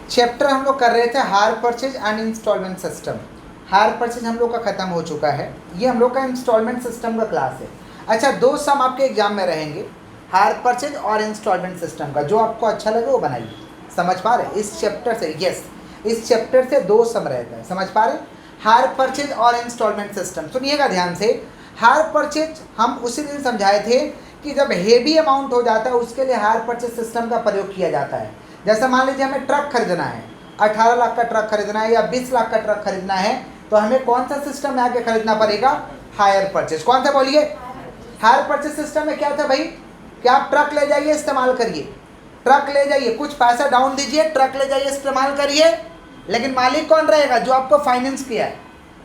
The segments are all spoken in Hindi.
चैप्टर हम लोग कर रहे थे hire purchase and instalment system. Hire purchase हम लोग का खत्म हो चुका है, ये हम लोग का इंस्टॉलमेंट सिस्टम का क्लास है। अच्छा, दो सम आपके एग्जाम में रहेंगे, हायर परचेज और इंस्टॉलमेंट सिस्टम का, जो आपको अच्छा लगे वो बनाइए। समझ पा रहे? इस चैप्टर से, यस, इस चैप्टर से दो सम रहता है, समझ पा रहे? हायर परचेज और इंस्टॉलमेंट सिस्टम। सुनिएगा ध्यान से, हायर परचेज हम उसी दिन समझाए थे कि जब हेवी अमाउंट हो जाता है उसके लिए हायर परचेज सिस्टम का प्रयोग किया जाता है। जैसे मान लीजिए हमें ट्रक खरीदना है, 18 लाख का ट्रक खरीदना है या 20 लाख का ट्रक खरीदना है, तो हमें कौन सा सिस्टम में आके खरीदना पड़ेगा? Hire purchase. कौन सा बोलिए? हायर परचेज सिस्टम में क्या था भाई कि आप ट्रक ले जाइए, इस्तेमाल करिए, ट्रक ले जाइए, कुछ पैसा डाउन दीजिए, ट्रक ले जाइए, इस्तेमाल करिए, लेकिन मालिक कौन रहेगा? जो आपको फाइनेंस किया है।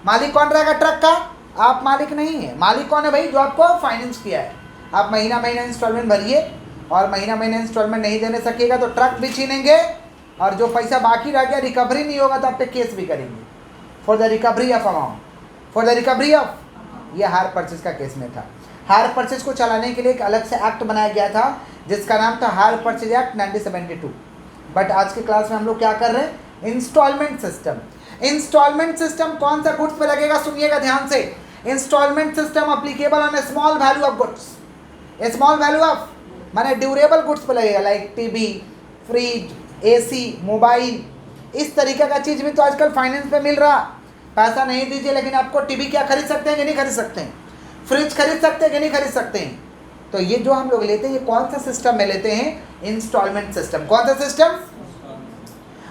मालिक कौन रहेगा ट्रक का? आप मालिक नहीं है। मालिक कौन है भाई? जो आपको फाइनेंस किया है। आप महीना महीना इंस्टॉलमेंट भरिए, और महीना महीना इंस्टॉलमेंट नहीं देने सकेगा तो ट्रक भी छीनेंगे, और जो पैसा बाकी रह गया रिकवरी नहीं होगा तो आप पे केस भी करेंगे for the recovery of amount, for the recovery of. ये हायर परचेज का केस में था। हायर परचेज को चलाने के लिए एक अलग से एक्ट बनाया गया था जिसका नाम था हायर परचेज एक्ट 1972। बट आज की क्लास में हम लोग क्या कर रहे हैं? Instalment system. इंस्टॉलमेंट सिस्टम कौन सा गुड्स पे लगेगा? सुनिएगा ध्यान से। Instalment system applicable on small value of goods. Small value of माने ड्यूरेबल गुड्स पे लगेगा, like TV, fridge, AC, mobile. इस तरीके का चीज़ भी तो आजकल फाइनेंस पे मिल रहा। पैसा नहीं दीजिए लेकिन आपको टीवी क्या खरीद सकते हैं कि नहीं खरीद सकते हैं? फ्रिज खरीद सकते हैं कि नहीं खरीद सकते हैं? तो ये जो हम लोग लेते हैं, ये कौन सा सिस्टम में लेते हैं? Instalment system. कौन सा सिस्टम?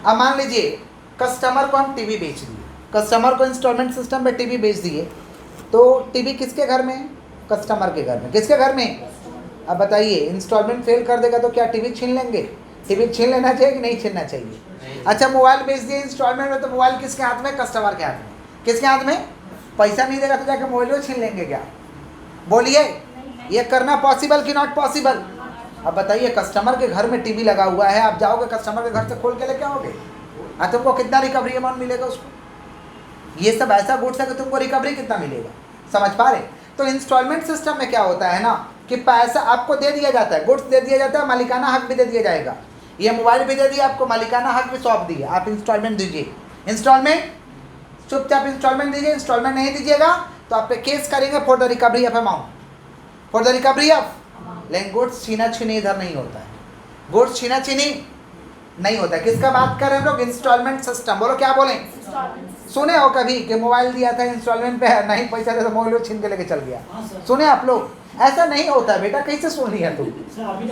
अब मान लीजिए कस्टमर को हम टीवी बेच दिए, कस्टमर को इंस्टॉलमेंट सिस्टम में टीवी बेच दिए, तो टीवी किसके घर में है? कस्टमर के घर में। किसके घर में? अब बताइए, इंस्टॉलमेंट फेल कर देगा तो क्या टीवी छीन लेंगे? टीवी छीन लेना चाहिए कि नहीं छीनना चाहिए? अच्छा, मोबाइल बेच दिए इंस्टॉलमेंट में, तो मोबाइल किसके हाथ में? कस्टमर के हाथ में। किसके हाथ में? पैसा नहीं देगा तो जाकर मोबाइल छीन लेंगे क्या? बोलिए, ये करना पॉसिबल कि नॉट पॉसिबल? अब बताइए, कस्टमर के घर में टीवी लगा हुआ है, आप जाओगे कस्टमर के घर से खोल के लेके आओगे, तुमको कितना रिकवरी अमाउंट मिलेगा उसको? ये सब ऐसा गुड्स है कि तुमको रिकवरी कितना मिलेगा? समझ पा रहे? तो इंस्टॉलमेंट सिस्टम में क्या होता है ना कि पैसा आपको दे दिया जाता है, गुड्स दे दिया जाता है, मालिकाना हक भी दे दिया जाएगा। ये मोबाइल भी दे दिया आपको, मालिकाना हक भी सौंप दिया, आप इंस्टॉलमेंट दीजिए। इंस्टॉलमेंट, चुपचाप इंस्टॉलमेंट दीजिए। इंस्टॉलमेंट नहीं दीजिएगा तो आप पे केस करेंगे for the recovery of amount, for the recovery of. लेकिन गुड्स छीना छीनी इधर नहीं होता है, गुड्स छीना छीनी नहीं होता है। किसका बात कर रहे हैं हम लोग? Instalment system. बोलो, क्या बोलें? सुने हो कभी कि मोबाइल दिया था इंस्टॉलमेंट पे, नहीं पैसा दे तो मोबाइल छीन के लेके चल गया? सुने आप लोग? ऐसा नहीं होता है बेटा, कैसे सुन लिया तुम?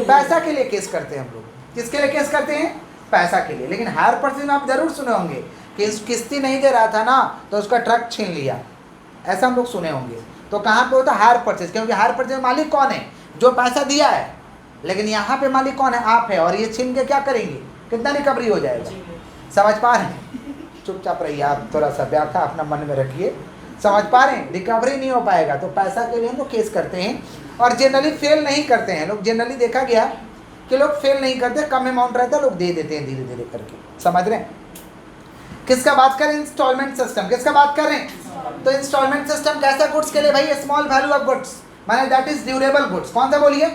पैसा के लिए केस करते हैं हम लोग। किसके लिए केस करते हैं? पैसा के लिए। लेकिन हायर परचेज में आप जरूर सुने होंगे कि किस्ती नहीं दे रहा था ना तो उसका ट्रक छीन लिया, ऐसा हम लोग सुने होंगे। तो कहाँ पे होता है? Hire purchase. क्योंकि हायर परचेज में मालिक कौन है? जो पैसा दिया है। लेकिन यहाँ पे मालिक कौन है? आप है। और ये छीन के क्या करेंगे? कितना रिकवरी हो जाएगा? समझ पा रहे हैं? चुपचाप रहिए आप, थोड़ा सा व्याख्या अपना मन में रखिए। समझ पा रहे हैं? रिकवरी नहीं हो पाएगा तो पैसा के लिए हम लोग केस करते हैं, और जनरली फेल नहीं करते हैं लोग। जनरली देखा गया कि लोग फेल नहीं करते, कम अमाउंट रहता है, लोग दे देते हैं धीरे धीरे करके। समझ रहे हैं? किसका बात करें? Instalment system. किसका बात कर रहे हैं? तो इंस्टॉलमेंट सिस्टम कैसा गुड्स के लिए भाई? स्मॉल वैल्यू ऑफ गुड्स, माने दैट इज ड्यूरेबल गुड्स। कौन सा बोलिए?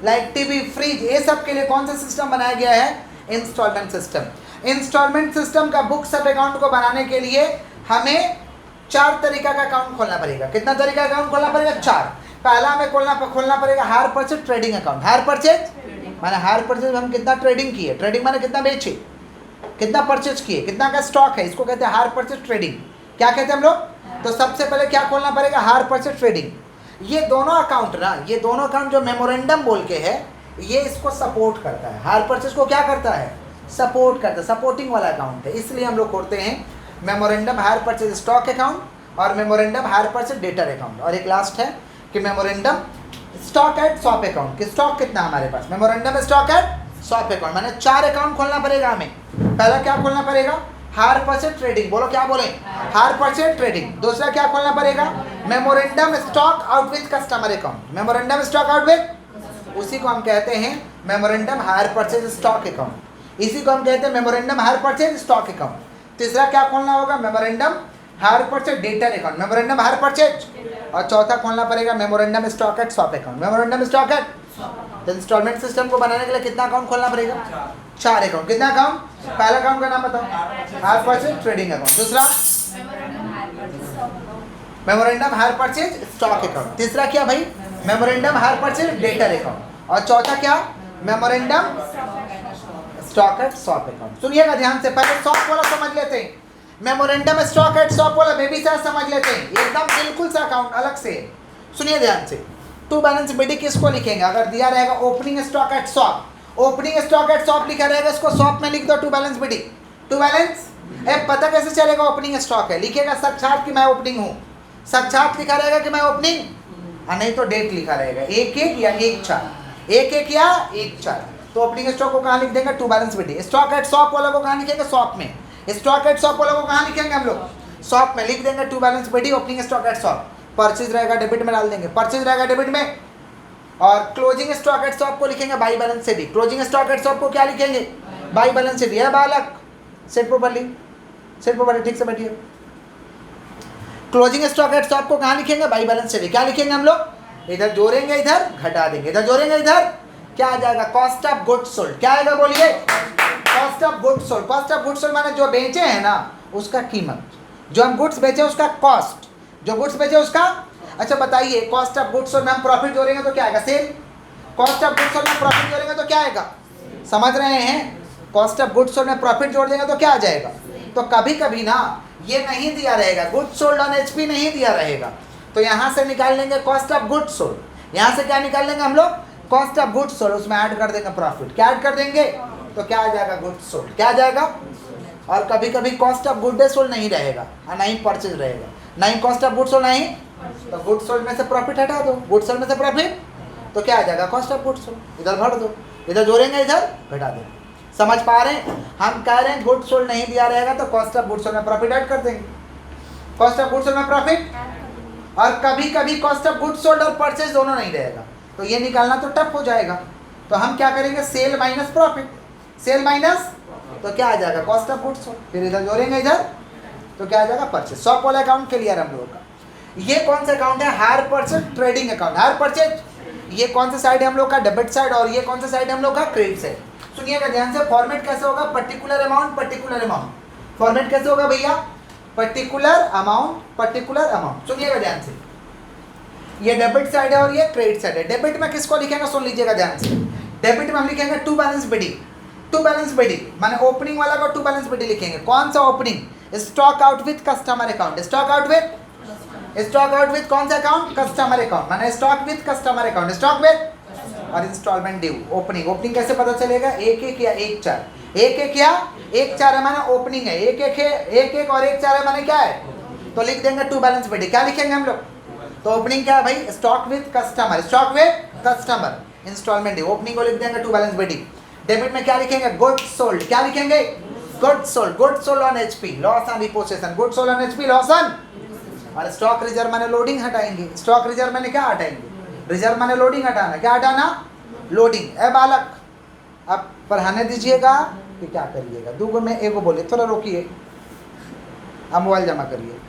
लाइक टीवी, फ्रिज, ये सब के लिए कौन सा सिस्टम बनाया गया है? Instalment system. इंस्टॉलमेंट सिस्टम का बुक्स ऑफ अकाउंट को बनाने के लिए हमें 4 तरीका का अकाउंट खोलना पड़ेगा। कितना तरीका अकाउंट खोलना पड़ेगा? 4। पहला हमें खोलना पड़ेगा higher purchase trading account. Hire purchase माने हायर परचेज में हम कितना ट्रेडिंग किए, ट्रेडिंग माने कितना बेचे, कितना परचेज किए, कितना का स्टॉक है, इसको कहते हैं हायर परचेज ट्रेडिंग। क्या कहते हैं हम लोग? तो सबसे पहले क्या खोलना पड़ेगा? Higher purchase trading. ये दोनों अकाउंट ना, ये दोनों अकाउंट जो मेमोरेंडम बोल के है, ये इसको सपोर्ट करता है। हायर परचेज को क्या करता है? सपोर्ट करता है, सपोर्टिंग वाला अकाउंट है। इसलिए हम लोग खोलते हैं memorandum hire purchase stock account और memorandum hire purchase debtor account. और एक लास्ट है कि memorandum stock at swap account, कि स्टॉक कितना हमारे पास, memorandum stock at swap account. माने 4 अकाउंट खोलना पड़ेगा हमें। पहला क्या खोलना पड़ेगा? Higher purchase trading. बोलो, क्या बोले? Higher purchase trading. दूसरा क्या खोलना पड़ेगा? Memorandum stock out with customer account. Memorandum stock out with, उसी को हम कहते हैं memorandum hire purchase stock account. इसी को हम कहते हैं memorandum hire purchase stock account. तीसरा क्या खोलना होगा? Memorandum hire purchase debtor account, memorandum hire purchase. और चौथा खोलना पड़ेगा memorandum stock at swap account, memorandum stock eight. तो इंस्टॉलमेंट सिस्टम को बनाने के लिए कितना अकाउंट खोलना पड़ेगा? 4 अकाउंट। कितना अकाउंट? पहला अकाउंट का नाम बताओ। Hire purchase trading account. दूसरा memorandum hire purchase stock account. तीसरा क्या भाई? Memorandum hire purchase debtor account. और चौथा क्या? Memorandum stock at swap account. सुनिएगा ध्यान से, पहले स्वैप वाला समझ लेते हैं, मेमोरेंडम स्टॉक एट स्वैप वाला बेबी सा समझ लेते हैं, एकदम बिल्कुल सा अकाउंट अलग से। सुनिए ध्यान से, टू बैलेंस बीडी किसको लिखेंगे? अगर दिया रहेगा opening stock at shop, opening stock at shop लिखा रहेगा, इसको स्वैप में लिख दो to balance BD. To balance पता कैसे चलेगा ओपनिंग स्टॉक है? लिखेगा साक्षात कि मैं ओपनिंग हूँ, साक्षात लिखा रहेगा कि मैं ओपनिंग, नहीं तो डेट लिखा रहेगा 1/1 या 1/4, 1/1 या 1/4। तो ओपनिंग स्टॉक को कहाँ लिख देंगे? To balance BD. Stock at swap वाला को कहाँ लिखेंगे? स्वैप में। स्टॉक एट स्वैप वाला को कहाँ लिखेंगे हम लोग? स्वैप में। लिख देंगे to balance BD opening stock at shop. Purchase रहेगा डेबिट में डाल देंगे, परचेज रहेगा डेबिट में। और क्लोजिंग स्टॉक एट स्वैप को लिखेंगे बाई बैलेंस से भी। क्लोजिंग स्टॉक एट स्वैप को क्या लिखेंगे? बाई बैलेंस से भी। है बालक? सेट प्रॉपर्ली, सेट प्रॉपर्ली, ठीक से बैठिए। क्लोजिंग स्टॉक एट स्वैप को कहाँ लिखेंगे? बाई बैलेंस से भी। क्या लिखेंगे हम लोग? इधर जोड़ेंगे, इधर घटा देंगे, इधर जोड़ेंगे, इधर क्या आ जाएगा? Cost of goods sold. क्या आएगा बोलिए? Cost of goods sold. Cost of goods sold माने जो बेचे हैं ना उसका कीमत, जो हम गुड्स बेचे उसका कॉस्ट, जो गुड्स बेचे उसका। अच्छा बताइए, कॉस्ट ऑफ गुड्स सोल्ड में हम प्रॉफिट जोड़ेंगे तो क्या आएगा? Sale. Cost of goods sold में प्रॉफिट जोड़ेंगे तो क्या आएगा? समझ रहे हैं? कॉस्ट ऑफ गुड्स सोल्ड में प्रॉफिट जोड़ देंगे तो क्या आ जाएगा? तो कभी कभी ना ये नहीं दिया रहेगा, गुड्स सोल्ड ऑन एचपी नहीं दिया रहेगा, तो यहाँ से निकाल लेंगे कॉस्ट ऑफ गुड्स सोल्ड। यहाँ से क्या निकाल लेंगे हम लोग? कॉस्ट ऑफ गुड्स सोल्ड, उसमें ऐड कर देंगे प्रॉफिट। क्या ऐड कर देंगे? तो क्या आ जाएगा? Goods sold. क्या आ जाएगा? और कभी कभी कॉस्ट ऑफ गुड्स सोल्ड नहीं रहेगा और नहीं परचेज रहेगा, नहीं कॉस्ट ऑफ गुड्स सोल्ड नहीं, तो गुड्स सोल्ड में से प्रॉफिट हटा दो, गुड्स सोल्ड में से प्रॉफिट, तो क्या आ जाएगा? Cost of goods sold. इधर भर दो, इधर जोड़ेंगे, इधर घटा दो। समझ पा रहे हैं? हम कह रहे हैं गुड्स सोल्ड नहीं दिया रहेगा तो कॉस्ट ऑफ गुड्स सोल्ड में प्रॉफिट ऐड कर देंगे, कॉस्ट ऑफ गुड्स सोल्ड में प्रॉफिट। और कभी कभी कॉस्ट ऑफ गुड्स सोल्ड और परचेज दोनों नहीं रहेगा, तो ये निकालना तो टफ हो जाएगा। तो हम क्या करेंगे? Sale minus profit, sale minus, तो क्या आ जाएगा? Cost of goods sold. फिर इधर जोड़ेंगे, इधर तो क्या आ जाएगा? परचेज। शॉप वाला अकाउंट क्लियर हम लोगों का। ये कौन सा अकाउंट है? Hire purchase trading account. Hire purchase ये कौन सा साइड है हम लोग का? Debit side. और ये कौन सा साइड है हम लोग का? Credit side. सुनिएगा ध्यान से, फॉर्मेट कैसे होगा? Particular amount, particular amount. Format कैसे होगा भैया? Particular amount, particular amount. सुनिएगा ध्यान से, ये डेबिट साइड है और ये क्रेडिट साइड है। डेबिट में किसको लिखेंगे? सुन लीजिएगा ध्यान से, डेबिट में हम लिखेंगे to balance BD. To balance BD माने ओपनिंग वाला को टू बैलेंस बीडी लिखेंगे। कौन सा opening? Stock out with customer account. Stock out with कौन सा अकाउंट? Customer account. माने stock with customer account, stock with और इंस्टॉलमेंट ड्यू। ओपनिंग, ओपनिंग कैसे पता चलेगा? 1/1 या 1/4, 1/1 या 1/4 है माने ओपनिंग है, 1/1 है, 1/1 और 1/4 है माने क्या है? तो लिख देंगे टू बैलेंस बीडी। क्या लिखेंगे हम लोग? तो ओपनिंग क्या है भाई? Stock with customer, stock with customer, instalment due. Opening को लिख देंगे टू बैलेंस बीडी। डेबिट में क्या लिखेंगे? Goods sold. क्या लिखेंगे? Goods sold. Goods sold on HP, loss on repossession. Goods sold on HP, loss on. और स्टॉक रिजर्व माने लोडिंग हटाएंगे। स्टॉक रिजर्व माने क्या हटाएंगे? रिजर्व माने लोडिंग हटाना। क्या हटाना? लोडिंग। ए बालक, अब पढ़ाने दीजिएगा कि क्या करिएगा? दो में एक बोले, थोड़ा रोकिए, अब मोबाइल जमा करिए,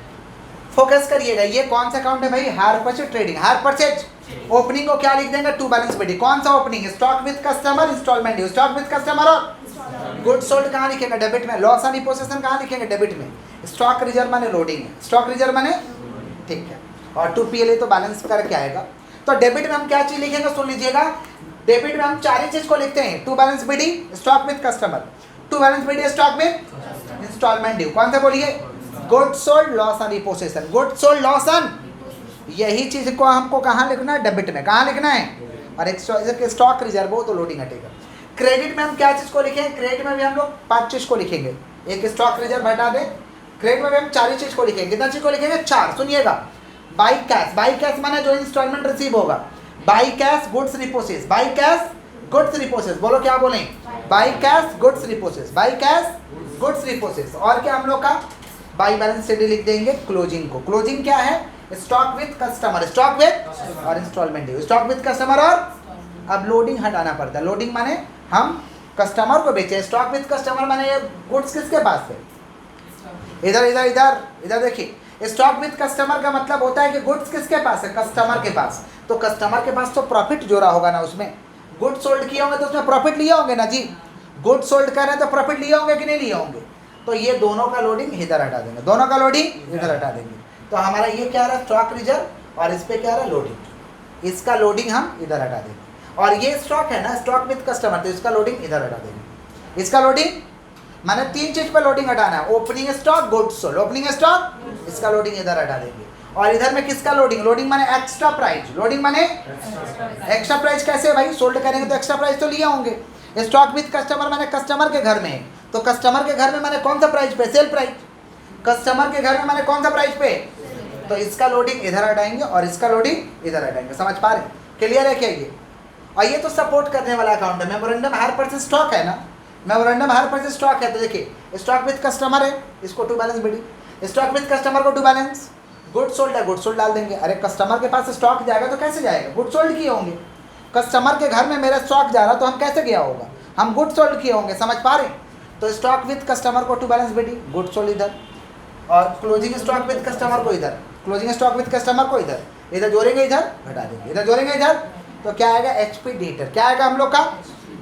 फोकस करिएगा। ये कौन सा अकाउंट है भाई? Hire purchase trading. Hire purchase opening को क्या लिख देंगे? To balance BD. कौन सा opening? Stock with customer, instalment due. Stock with customer और गुड्स सोल्ड कहाँ लिखेंगे? डेबिट में। लॉस ऑन रिपोजिशन कहाँ लिखेंगे? डेबिट में। स्टॉक रिजर्व माने लोडिंग है, स्टॉक रिजर्व माने, ठीक है। और टू पीएलए तो बैलेंस करके आएगा। तो डेबिट में हम क्या चीज लिखेंगे? सुन लीजिएगा, डेबिट में हम चार ही चीज को लिखते हैं। To balance BD, stock with customer, to balance BD, stock with instalment due. कौन सा बोलिए? Goods sold, loss on repossession. Goods sold, loss on, यही चीज को हमको कहाँ लिखना है? डेबिट में। कहाँ लिखना है? और एक स्टॉक रिजर्व हो तो लोडिंग हटेगा। क्रेडिट में हम क्या चीज को लिखेंगे? क्रेडिट में भी हम लोग 5 चीज को लिखेंगे। एक स्टॉक रिजर्व हटा दे। क्रेडिट में भी हम 4 ही चीज को लिखेंगे। कितना चीज को लिखेंगे? 4। सुनिएगा, बाई कैश। बाई कैश माने जो इंस्टॉलमेंट रिसीव होगा। By cash goods repossess. By cash goods repossess. बोलो क्या बोले? By cash goods repossess, by cash goods repossess. और क्या हम लोग का? बाई बैलेंस शीट लिख देंगे क्लोजिंग को। क्लोजिंग क्या है? Stock with customer, stock with और instalment due. Stock with customer और अब लोडिंग हटाना पड़ता है। लोडिंग माने हम कस्टमर को बेचे। स्टॉक विथ कस्टमर माने ये गुड्स किसके पास है? इधर इधर इधर इधर देखिए, स्टॉक विथ कस्टमर का मतलब होता है कि गुड्स किसके पास है? कस्टमर के पास। तो कस्टमर के पास तो प्रॉफिट जोड़ा होगा ना उसमें, गुड सोल्ड किए होंगे तो उसमें प्रॉफिट लिए होंगे ना जी, गुड सोल्ड कर रहे हैं तो प्रॉफिट लिए होंगे कि नहीं लिए होंगे, तो ये दोनों का लोडिंग इधर हटा देंगे, दोनों का लोडिंग इधर हटा देंगे। तो हमारा ये क्या रहा स्टॉक रिजर्व और इस पे क्या रहा लोडिंग, इसका लोडिंग हम इधर हटा देंगे। और ये स्टॉक है ना स्टॉक विद कस्टमर, तो इसका लोडिंग इधर हटा देंगे। इसका लोडिंग माने 3 चीज पर लोडिंग हटाना है, opening stock, goods sold, opening stock, इसका लोडिंग इधर हटा देंगे। और इधर में किसका लोडिंग, लोडिंग माने एक्स्ट्रा प्राइस, लोडिंग माने एक्स्ट्रा प्राइस कैसे भाई, सोल्ड करेंगे तो एक्स्ट्रा प्राइस तो लिए होंगे। स्टॉक विद कस्टमर माने कस्टमर के घर में है, तो कस्टमर के घर में माने कौन सा प्राइस पे, सेल प्राइस, कस्टमर के घर में माने कौन सा प्राइस पे, तो इसका लोडिंग इधर हटाएंगे और इसका लोडिंग इधर हटाएंगे। समझ पा रहे हैं, क्लियर है क्या ये। और ये तो सपोर्ट करने वाला अकाउंट है, मेमोरेंडम हायर परचेज स्टॉक है ना, मेमोरेंडम हायर परचेज स्टॉक है, तो देखिए स्टॉक विद कस्टमर है, इसको to balance BD, stock with customer को टू बैलेंस, गुड सोल्ड है, गुड सोल्ड डाल देंगे। अरे कस्टमर के पास स्टॉक जाएगा तो कैसे जाएगा, गुड सोल्ड किए होंगे, कस्टमर के घर में मेरा स्टॉक जा रहा तो हम कैसे गया होगा, हम गुड सोल्ड किए होंगे। समझ पा रहे, तो स्टॉक विद कस्टमर को to balance BD, good sold इधर, और क्लोजिंग स्टॉक विद कस्टमर को इधर, क्लोजिंग स्टॉक विद कस्टमर को इधर, इधर जोड़ेंगे इधर घटा देंगे, इधर जोड़ेंगे इधर, तो क्या आएगा एचपी डेटर, क्या आएगा हम लोग का।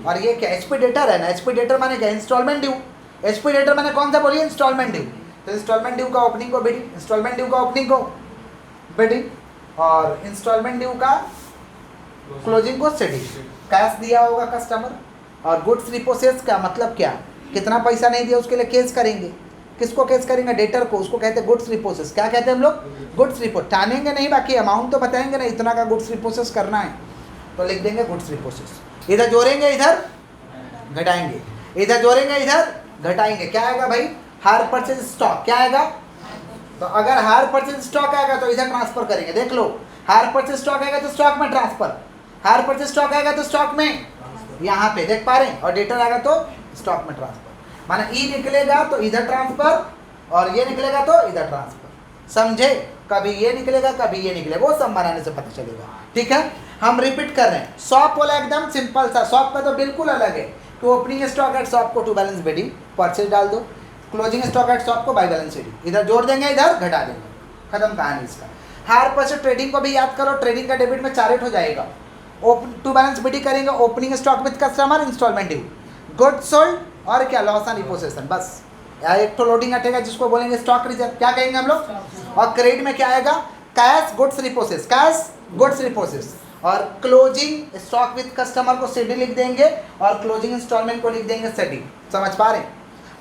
और ये क्या एचपी डेटर है ना, एचपी डेटर माने क्या, इंस्टॉलमेंट ड्यू, एचपी डेटर माने कौन सा बोलिए, इंस्टॉलमेंट ड्यू, तो इंस्टॉलमेंट ड्यू का ओपनिंग को बिडी, इंस्टॉलमेंट ड्यू का ओपनिंग को बिडी, और इंस्टॉलमेंट ड्यू का क्लोजिंग को सेडी। कैश दिया होगा कस्टमर, और गुड्स रिपोसेस का मतलब क्या, कितना पैसा नहीं दिया उसके लिए केस करेंगे, किसको केस करेंगे, डेटर को, उसको कहते हैं गुड्स रिपोसेस। क्या कहते हैं हम लोग, गुड्स रिपोर्ट, टानेंगे नहीं, बाकी अमाउंट तो बताएंगे ना, इतना का गुड्स रिपोसेस करना है तो लिख देंगे गुड्स रिपोसेस। इधर जोड़ेंगे इधर घटाएंगे, इधर जोड़ेंगे इधर घटाएंगे, क्या आएगा भाई, हायर परचेज स्टॉक, क्या आएगा, तो अगर हायर परचेज स्टॉक आएगा तो इधर ट्रांसफर करेंगे, देख लो हायर परचेज स्टॉक आएगा तो स्टॉक में ट्रांसफर, हायर परचेज स्टॉक आएगा तो स्टॉक में यहाँ पे देख पा रहे हैं, और डेटर आएगा तो स्टॉक में ट्रांसफर, माना ई निकलेगा तो इधर ट्रांसफर और ये निकलेगा तो इधर ट्रांसफर, समझे, कभी ये निकलेगा कभी ये निकलेगा, वो सब बनाने से पता चलेगा। ठीक है, हम रिपीट कर रहे हैं, शॉप वाला एकदम सिंपल सा, शॉप का तो बिल्कुल अलग है कि ओपनिंग स्टॉक एट शॉप को टू बैलेंस बिडी परचेज डाल दो, क्लोजिंग स्टॉक एट शॉप को बाय बैलेंस बिडी, इधर जोड़ देंगे इधर घटा देंगे, खत्म कहानी इसका। हायर परचेज ट्रेडिंग को भी याद करो, ट्रेडिंग का डेबिट में 4 रेट हो जाएगा, टू बैलेंस बिडी करेंगे, opening stock with customer, instalment due, good sold और क्या लॉस ऑन रिपोजिशन, बस एक तो लोडिंग हटेगा जिसको बोलेंगे स्टॉक रिजर्व, क्या कहेंगे हम लोग। और क्रेडिट में क्या आएगा, cash goods रिपोसेस, cash goods repossess, और क्लोजिंग स्टॉक विद कस्टमर को सीडी लिख देंगे और क्लोजिंग इंस्टॉलमेंट को लिख देंगे सीडी। समझ पा रहे,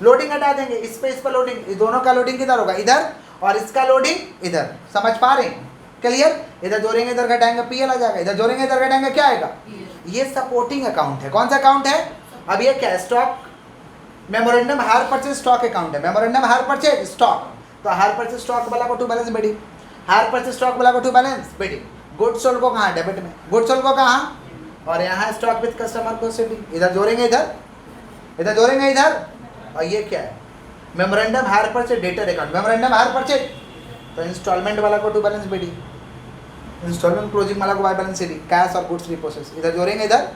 लोडिंग हटा देंगे, इस पर लोडिंग, दोनों का लोडिंग किधर होगा, इधर, और इसका लोडिंग इधर। समझ पा रहे, क्लियर, इधर जोड़ेंगे इधर घटाएंगे पीएल आ जाएगा, इधर जोड़ेंगे इधर घटाएंगे क्या आएगा, ये सपोर्टिंग अकाउंट है। कौन सा अकाउंट है, अब ये क्या stock, memorandum hire purchase stock account है, मेमोरेंडम हायर परचेज स्टॉक, तो हायर परचेज स्टॉक वाला को to balance BD, hire purchase stock वाला को to balance BD, good sold को कहाँ डेबिट में, गुड सोल्ड को कहाँ, और यहाँ स्टॉक विद कस्टमर को सीडी, इधर जोड़ेंगे इधर जोड़ेंगे इधर, और ये क्या है memorandum hire purchase debtor account, memorandum hire purchase, तो इंस्टॉलमेंट वाला को to balance BD, instalment closing वाला को बाय बैलेंस सीडी, कैश और गुड्स रिपोसेस, इधर जोड़ेंगे इधर।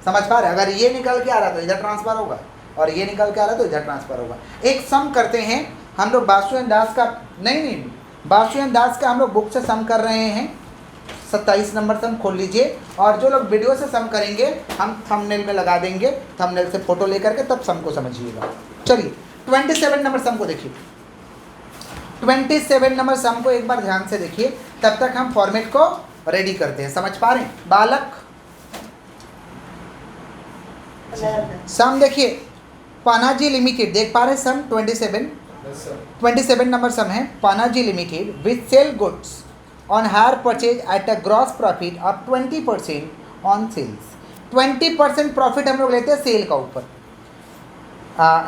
समझ पा रहे, अगर ये निकल के आ रहा तो इधर ट्रांसफर होगा, और ये निकल के आ रहा तो इधर ट्रांसफर होगा। एक सम करते हैं हम लोग, बासु एंड दास का, नहीं बासु एंड दास का हम लोग बुक से सम कर रहे हैं, 27 नंबर सम खोल लीजिए, और जो लोग वीडियो से सम करेंगे हम थंबनेल में लगा देंगे, थंबनेल से फोटो लेकर के तब सम को समझिएगा। चलिए 27 नंबर सम को देखिए, 27 नंबर सम को एक बार ध्यान से देखिए, तब तक हम फॉर्मेट को रेडी करते हैं। समझ पा रहे हैं, बालक सम देखिए, पानाजी लिमिटेड, देख पा रहे हैं सम 27 नंबर सम है, Panaji limited with sale goods on hire purchase at a gross profit of 20% on sales. 20% profit हम लोग लेते हैं सेल का ऊपर।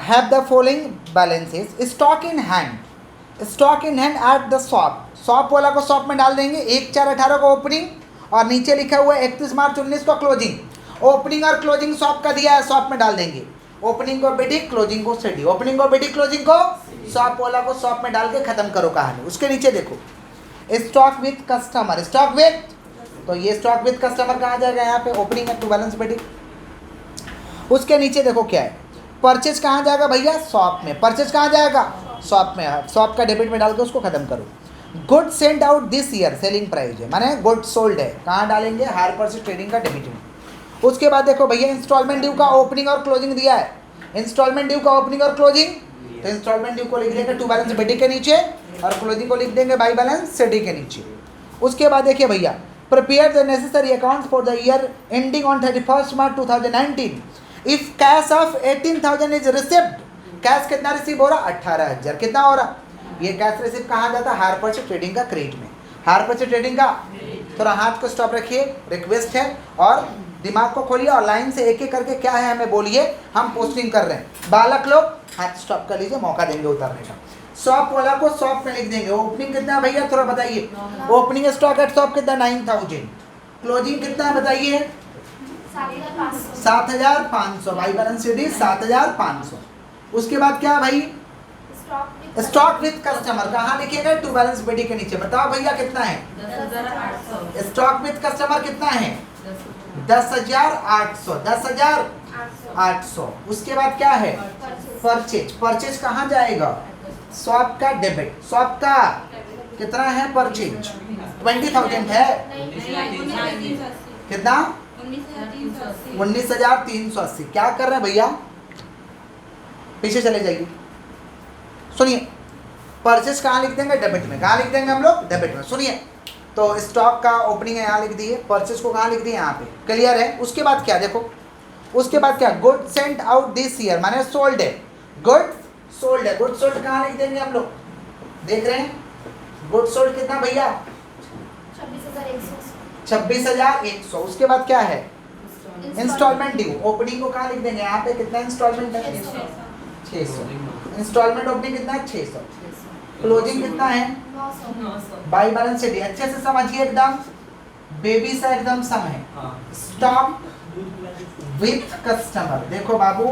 Have the following balances, stock in hand at the shop, shop वाला को शॉप में डाल देंगे, 1/4/18 को ओपनिंग, और नीचे लिखा हुआ है 31 मार्च 19 को क्लोजिंग। ओपनिंग और क्लोजिंग शॉप का दिया है, शॉप में डाल देंगे, ओपनिंग को बिडी, क्लोजिंग को सीडी, ओपनिंग को बिडी, क्लोजिंग को शॉप वाला को शॉप में डाल के खत्म करो कहानी। उसके नीचे देखो stock with customer, stock with, तो ये स्टॉक विद कस्टमर कहाँ जाएगा, यहाँ पे ओपनिंग टू बैलेंस बिडी। उसके नीचे देखो क्या है, परचेज कहाँ जाएगा भैया, शॉप में, परचेज कहाँ जाएगा, शॉप में, शॉप का डेबिट में डाल के उसको खत्म करो। Good send out this year, selling price है, माने गुड सोल्ड है, कहाँ डालेंगे, हायर परचेज ट्रेडिंग का डेबिट में। उसके बाद देखो भैया इंस्टॉलमेंट ड्यू का ओपनिंग और क्लोजिंग दिया है, इंस्टॉलमेंट ड्यू का ओपनिंग और क्लोजिंग, तो इंस्टॉलमेंट ड्यू को लिख देंगे टू बैलेंस बीटी के नीचे और क्लोजिंग को लिख देंगे बाई बैलेंस सीडी के नीचे। उसके बाद देखिए भैया prepare the necessary accounts for the year ending on 31 March 2019 if cash of 18,000 is received, cash कितना रिसीव हो रहा 18,000, कितना हो रहा, ये कैश रिसीव कहाँ जाता है हायर परचेज ट्रेडिंग का क्रेडिट में, हायर परचेज ट्रेडिंग का, थोड़ा हाथ को स्टॉप रखिए, रिक्वेस्ट है और दिमाग को खोलिए और लाइन से एक एक करके क्या है हमें बोलिए, हम पोस्टिंग कर रहे हैं, बालक लोग हाथ स्टॉप कर लीजिए, मौका देंगे उतारने का। शॉप वाला को शॉप में लिख देंगे, ओपनिंग कितना है भैया थोड़ा बताइए, ओपनिंग स्टॉक एट शॉप कितना 9,000, क्लोजिंग कितना है बताइए 7,500, बाई बैलेंस शीट 7,500। उसके बाद क्या है भाई स्टॉक विथ कस्टमर, कहाँ लिखेगा टू बैलेंस बीटी के नीचे, बताओ भैया कितना है 10,800, स्टॉक विथ कस्टमर कितना है 10,800, 10,800। उसके बाद क्या है परचेज, परचेज कहाँ जाएगा शॉप का डेबिट, शॉप का कितना है परचेज 20,000 है, कितना 19,380। क्या कर रहे हैं भैया पीछे चले जाइए, सुनिए परचेज कहाँ लिख देंगे डेबिट में, कहाँ लिख देंगे हम लोग डेबिट में, सुनिए तो स्टॉक का ओपनिंग है यहाँ लिख दिए, परचेज को कहाँ लिख दिए यहाँ पे, क्लियर है। उसके बाद क्या देखो, उसके बाद क्या good sent out this year माने सोल्ड है, गुड सोल्ड है, गुड सोल्ड कहाँ लिख देंगे हम लोग, देख रहे हैं गुड सोल्ड कितना भैया 26,100। उसके बाद क्या है इंस्टॉलमेंट ड्यू, ओपनिंग को कहाँ लिख देंगे यहाँ पे, कितना इंस्टॉलमेंट है 600, इंस्टॉलमेंट ओपनिंग कितना है 600, क्लोजिंग कितना है 900, बाई बैलेंस शीट अच्छे से समझिए एकदम बेबी सा एकदम सम है। स्टॉक विथ कस्टमर, देखो बाबू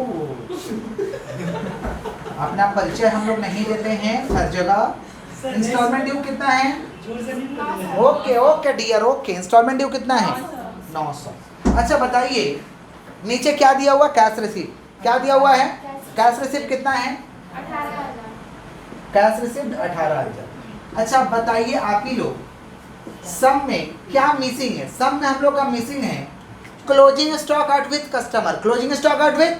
अपना परिचय हम लोग नहीं देते हैं हर जगह। इंस्टॉलमेंट ड्यू कितना है okay okay dear okay, instalment due कितना है 900। अच्छा बताइए नीचे क्या दिया हुआ कैश रिसीव, क्या दिया हुआ है कैश रिसीव कितना है 18,000, कैश रिसीव्ड 18,000। अच्छा बताइए आप ही लोग सम में क्या मिसिंग है, सम में हम लोग का मिसिंग है closing stock out with customer, closing stock out with,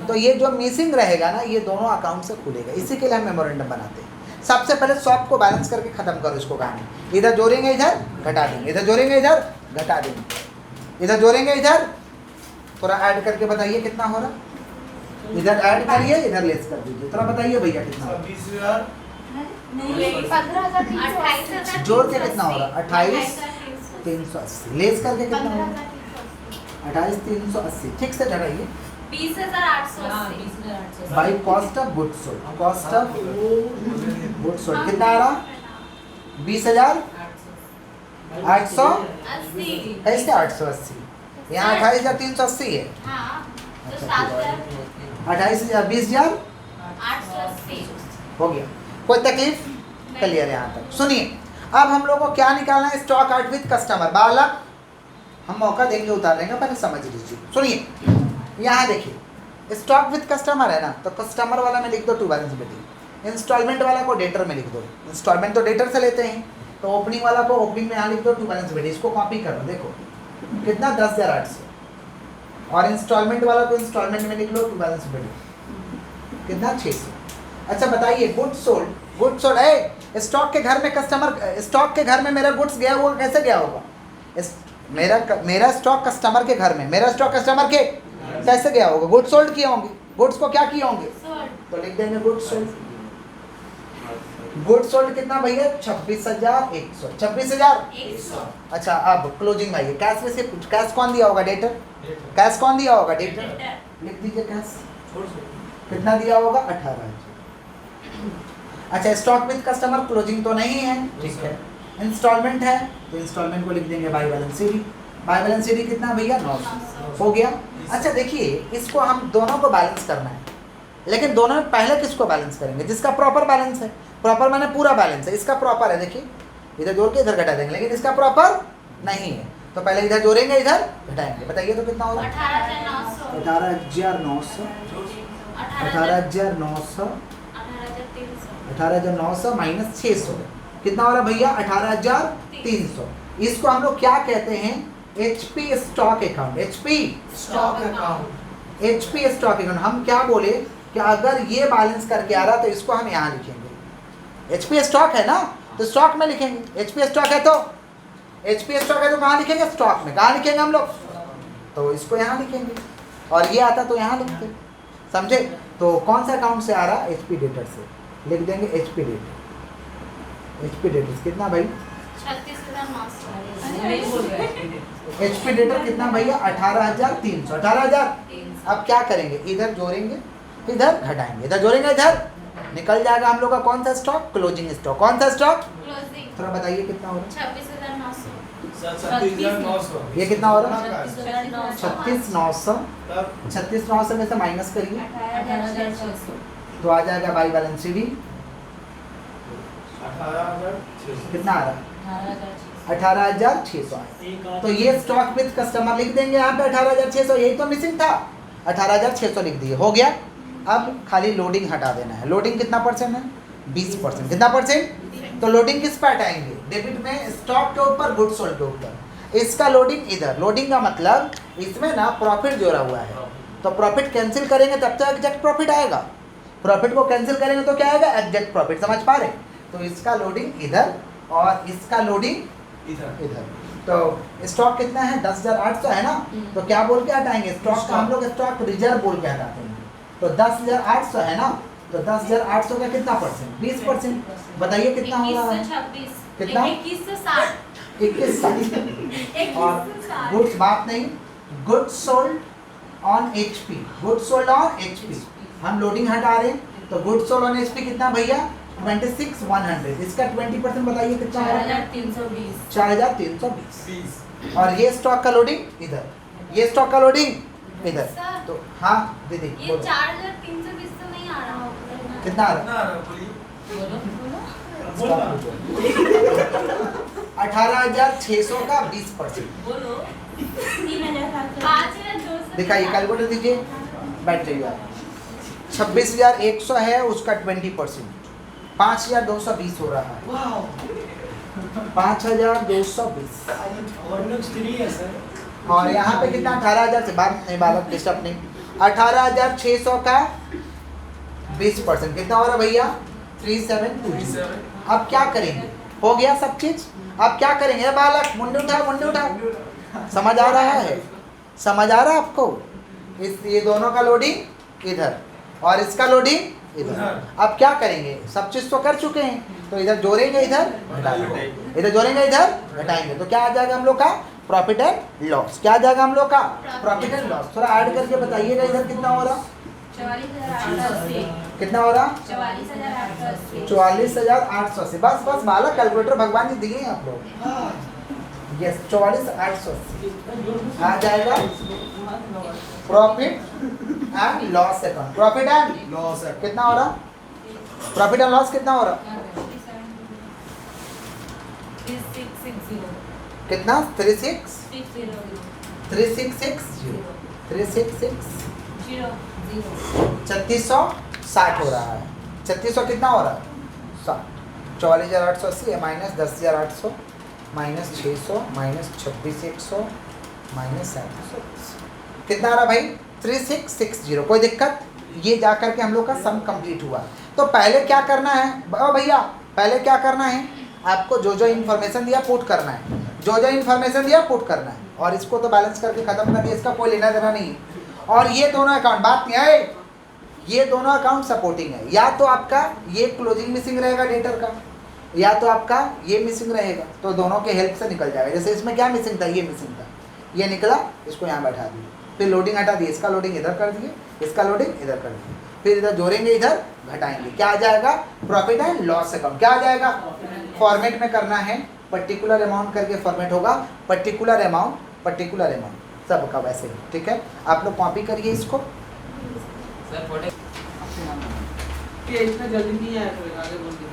तो ये जो मिसिंग रहेगा ना ये दोनों अकाउंट से खुलेगा, इसी के लिए हम मेमोरेंडम बनाते हैं। सबसे पहले शॉप को बैलेंस करके खत्म करो इसको कहानी, इधर जोड़ेंगे इधर घटा देंगे, इधर जोड़ेंगे इधर घटा देंगे, इधर जोड़ेंगे इधर, थोड़ा ऐड करके बताइए कितना हो रहा, इधर ऐड करिए इधर लेस कर दीजिए, थोड़ा बताइए भैया कितना हो रहा, 15,380, जोड़ के कितना हो रहा 28,380, लेस करके कितना हो रहा 28,380, ठीक से घटाइए 20,880, by cost of goods sold, cost of goods sold कितना आ रहा 20,880, कैसे 880 यहाँ 28,380 है, हाँ तो अच्छा, 7,000, 20,000 880, हो गया, कोई तकलीफ क्लियर यहाँ तक। सुनिए अब हम लोग को क्या निकालना है स्टॉक आउट विथ कस्टमर, बालक हम मौका देंगे उतारने का, पहले समझ लीजिए। सुनिए यहाँ देखिए स्टॉक विथ कस्टमर है ना, तो कस्टमर वाला में लिख दो टू बैलेंस बिटिंग, इंस्टॉलमेंट वाला को डेटर में लिख दो, इंस्टॉलमेंट तो डेटर से लेते हैं, तो ओपनिंग वाला को ओपनिंग में यहाँ लिख दो टू बैलेंस बिटिंग, इसको कॉपी करो देखो कितना 10,800, और इंस्टॉलमेंट वाला को इंस्टॉलमेंट में लिख लो टू बैलेंस बिटिंग कितना 600। अच्छा बताइए गुड्स सोल्ड, गुड्स सोल्ड है स्टॉक के घर में कस्टमर, स्टॉक के घर में मेरा गुड्स गया हुआ कैसे गया होगा, मेरा स्टॉक कस्टमर के घर में, मेरा स्टॉक कस्टमर के कैसे गया होगा, गुड्स सोल्ड किए होंगे, गुड्स को क्या किए होंगे तो लिख देंगे गुड्स सोल्ड, गुड्स सोल्ड कितना भैया 26,100, 26,100। अच्छा अब क्लोजिंग में आइए कैश रिसीव, कैश कौन दिया होगा डेटर, कैश कौन दिया होगा डेटर, लिख दीजिए कैश कितना दिया होगा 18,000। अच्छा स्टॉक विथ कस्टमर क्लोजिंग तो नहीं है, ठीक है, इंस्टॉलमेंट है तो इंस्टॉलमेंट को लिख देंगे by balance sheet, by balance sheet कितना भैया 900 हो गया। अच्छा देखिए इसको हम दोनों को बैलेंस करना है, लेकिन दोनों में पहले किसको बैलेंस करेंगे जिसका प्रॉपर बैलेंस है, प्रॉपर मैंने पूरा बैलेंस है, इसका प्रॉपर है देखिए इधर जोड़ के इधर घटा देंगे, लेकिन इसका प्रॉपर नहीं है तो पहले इधर जोड़ेंगे इधर घटाएंगे, बताइए तो कितना होगा 18,900, 18,900, 18,900, 18,900 माइनस 600 कितना हो रहा भैया 18,300। इसको हम लोग क्या कहते हैं HP stock account, HP stock account, HP stock account. हम क्या बोले कि अगर ये बैलेंस करके आ रहा तो इसको हम यहाँ लिखेंगे। HP स्टॉक है ना तो स्टॉक में लिखेंगे। HP स्टॉक है तो कहाँ लिखेंगे? स्टॉक में। कहाँ लिखेंगे हम लोग? तो इसको यहाँ लिखेंगे। और ये आता तो यहाँ लिखते, समझे? तो कौन सा अकाउंट से आ रहा? HP डेटर से। लिख देंगे HP डेटर। HP डेटर कितना भाई? 36,900। HP डेटर कितना भैया? 18,300। 18,000। अब क्या करेंगे? इधर जोड़ेंगे, इधर घटाएंगे, इधर जोड़ेंगे, इधर निकल जाएगा हम लोग का कौन सा स्टॉक? Closing stock. कौन सा स्टॉक? क्लोजिंग थोड़ा बताइए कितना हो रहा 26,900। सर 36,900, है? ये कितना हो रहा है? 36,900। 36,900। तब 36,900 में से माइनस करिए 18,600। तो आ जाएगा बाई बैलेंस शीट 18,600, कितना आ रहा है? 18,600। 18,600। तो ये स्टॉक विद कस्टमर लिख देंगे यहाँ पे 18,600। यही तो मिसिंग था, 18,600 लिख दिए, हो गया। अब खाली लोडिंग हटा देना है। लोडिंग कितना परसेंट है? 20%। कितना परसेंट? तो लोडिंग किस पर हटाएंगे? डेबिट में स्टॉक के ऊपर, गुड्स सोल्ड के ऊपर। इसका लोडिंग इधर। लोडिंग का मतलब इसमें ना प्रॉफिट जोड़ा हुआ है, तो प्रॉफिट कैंसिल करेंगे तब तक एग्जैक्ट प्रॉफिट आएगा। प्रॉफिट को कैंसिल करेंगे तो क्या आएगा? Exact profit. समझ पा रहे? तो इसका लोडिंग इधर और इसका लोडिंग इधर। तो स्टॉक कितना है? 10,800 है ना। तो क्या बोल के हटाएंगे? स्टॉक का हम लोग स्टॉक रिजर्व बोल के हटाते हैं। तो 10,800 है ना, तो 10,800 का कितना परसेंट? 20%। बताइए कितना हो रहा है? 21,26। कितना? 21,60। 21,60। और गुड्स बात नहीं, goods sold on HP। Goods sold on HP हम लोडिंग हटा रहे हैं, तो गुड्स सोल्ड ऑन HP कितना भैया? 26,100। इसका 20% बताइए कितना हो रहा है? 4,320। 4,320। और ये स्टॉक का लोडिंग इधर, ये स्टॉक का लोडिंग इधर। सर, तो हाँ दीदी ये बोलो। 4,320 तो नहीं आ रहा। कितना आ रहा है? 18,600 का 20%। 5,200। दिखाइए, कैलकुलेटर दीजिए, बैठ जाइए आप। 26,100 है, उसका 20%। 5,220 हो रहा है। 5,220। और यहाँ पे कितना? 18,000 से बात नहीं, बालक डिस्टर्ब नहीं। 18,600 का 20%। कितना हो रहा भैया? 3,720। अब क्या करेंगे? हो गया सब चीज। अब क्या करेंगे बालक? मुंडे उठा, मुंडे उठा। समझ आ रहा है? समझ आ रहा है आपको? ये दोनों का लोडिंग इधर और इसका लोडिंग इधर। अब क्या करेंगे? सब चीज तो कर चुके हैं, तो इधर जोड़ेंगे, इधर घटाएंगे, इधर जोड़ेंगे, इधर घटाएंगे। तो क्या आ जाएगा हम लोग का? Profit and loss. क्या आ जाएगा हम लोग का? Profit and loss. थोड़ा ऐड करके बताइएगा इधर कितना हो रहा? 44,880। कितना हो रहा? 44,880। 44,880। बस बस बालक, कैलकुलेटर भगवान जी दिए हैं आप लोग। यस, 44,880 आ जाएगा profit and loss account. Profit and loss है कितना हो रहा? प्रॉफिट एंड लॉस कितना हो रहा? 3660। कितना? 36 600। 3660 3660 0 3660 हो रहा है। 3600 कितना हो रहा है? 60। 44,880 माइनस 10,800 माइनस 600 माइनस 26,100 माइनस 720। कितना आ रहा भाई? 3660। कोई दिक्कत? ये जा करके हम लोग का सम कंप्लीट हुआ। तो पहले क्या करना है भैया? पहले क्या करना है? आपको जो जो इन्फॉर्मेशन दिया पुट करना है, जो जो इन्फॉर्मेशन दिया पुट करना है, और इसको तो बैलेंस करके खत्म कर दिया, इसका कोई लेना देना नहीं है। और ये दोनों अकाउंट, बात नहीं है, ये दोनों अकाउंट सपोर्टिंग है। या तो आपका ये क्लोजिंग मिसिंग रहेगा डेटर का, या तो आपका ये मिसिंग रहेगा, तो दोनों के हेल्प से निकल जाएगा। जैसे इसमें क्या मिसिंग था? ये मिसिंग था, ये निकला, इसको यहाँ बैठा दिए, फिर लोडिंग हटा दिए, इसका लोडिंग इधर कर दिए, इसका लोडिंग इधर कर दिए, फिर इधर जोड़ेंगे, इधर घटाएंगे। क्या आ जाएगा? Profit and loss account. क्या आ जाएगा? फॉर्मेट में करना है, पर्टिकुलर अमाउंट करके फॉर्मेट होगा, पर्टिकुलर अमाउंट सबका वैसे ही। ठीक है, आप लोग कॉपी करिए इसको। इसमें जल्दी नहीं आया, आगे बोल दीजिए।